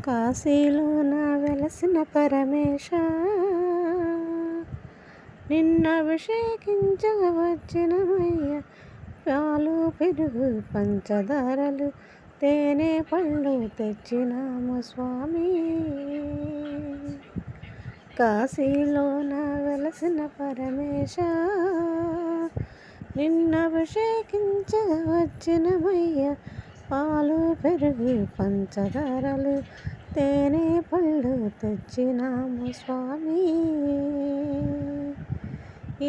కాశీలోన వెలసిన పరమేశ, నిన్నభిషేకించగా వచ్చినమయ్య. పాలు పెరుగు పంచదారలు తేనె పళ్ళు తెచ్చినాము స్వామి. కాశీలోన వెలసిన పరమేశ, నిన్నభిషేకించగా వచ్చినమయ్య. పాలు పెరుగు పంచదారలు తేనె పళ్ళు తెచ్చినాము స్వామి.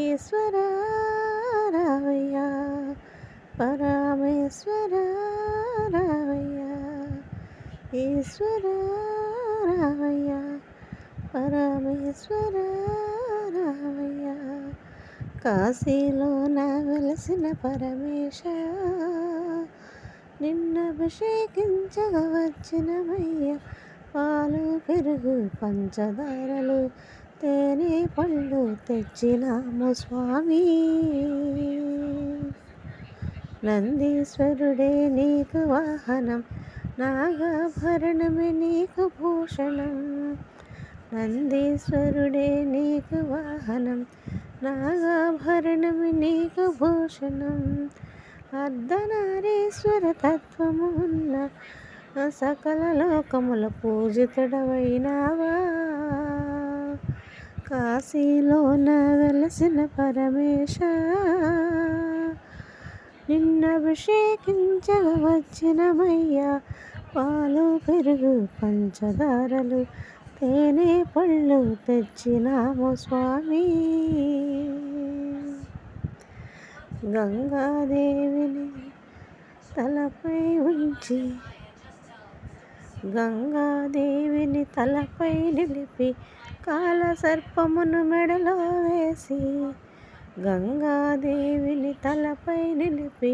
ఈశ్వర రావయ్య, పరమేశ్వర రావయ్య. ఈశ్వర రావయ్య, పరమేశ్వర రావయ్య. కాశీలోన వెలసిన పరమేశ, నిన్నభిషేకించగా వచ్చినమయ్య. పాలు పెరుగు పంచదారలు తేనె పళ్ళు తెచ్చినాము స్వామి. నందీశ్వరుడే నీకు వాహనం, నాగాభరణమే నీకు భూషణం. నందీశ్వరుడే నీకు వాహనం, నాగాభరణమే నీకు భూషణం. అర్ధనారీశ్వర తత్వము ఉన్న సకల లోకముల పూజితుడవైనావా. కాశీలోన వెలసిన పరమేశ, నిన్నభిషేకించగా వచ్చినమయ్య. పాలు పెరుగు పంచదారలు తేనె పళ్ళు తెచ్చినాము స్వామి. గంగాదేవిని తలపై ఉంచి, గంగాదేవిని తలపై నిలిపి, కాలసర్పమును మెడలో వేసి. గంగాదేవిని తలపై నిలిపి,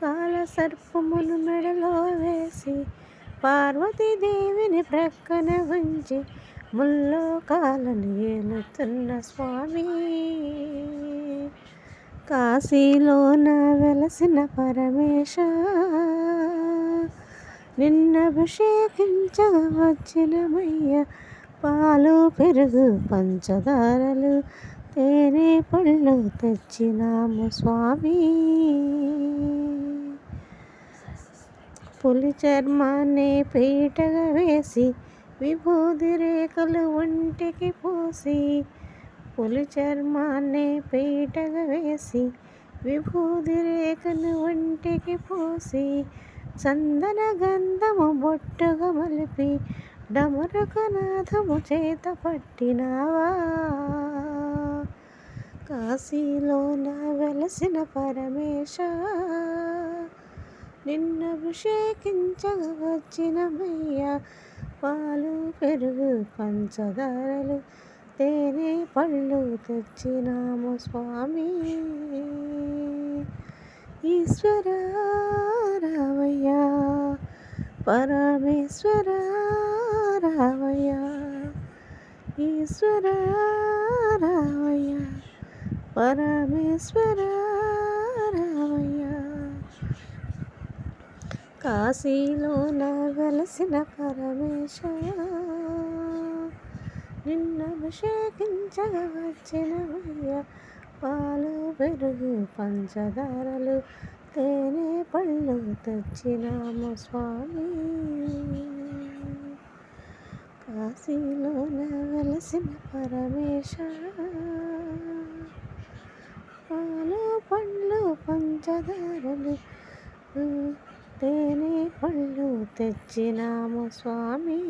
కాలసర్పమును మెడలో వేసి. పార్వతీదేవిని ప్రక్కన ఉంచి, ముల్లోకాలను ఏలుతున్న స్వామి. కాశీలోన వెలసిన పరమేశ, నిన్నభిషేకించగా వచ్చినమయ్య. పాలు పెరుగు పంచదారలు తేనె పళ్ళు తెచ్చినాము స్వామి. పులి చర్మాన్ని పీటగా వేసి, విభూది రేఖలు ఒంటికి పూసి. పులి చర్మాన్ని పీటగా వేసి, విభూది రేఖలు ఒంటికి పూసి. చందన గంధము బొట్టుగా మలిపి, డమరుకనాథము చేత పట్టినావా. కాశీలోన వెలసిన పరమేశ, నిన్నభిషేకించగా వచ్చినమయ్య. పాలు పెరుగు పంచదారలు తేనె పళ్ళు తెచ్చినాము స్వామి. ఈశ్వర రావయ్య, పరమేశ్వర రావయ్య. ఈశ్వర రావయ్య, పరమేశ్వర రావయ్య. కాశీలోన వెలసిన పరమేశ, నిన్నభిషేకించగా వచ్చినమయ్య. పాలు పెరుగు పంచదారలు తేనె పళ్ళు తెచ్చినాము స్వామి. కాశీలోన వెలసిన పరమేశ, పాలు పళ్ళు పంచదారలు తేనె పళ్ళు తెచ్చినాము స్వామి.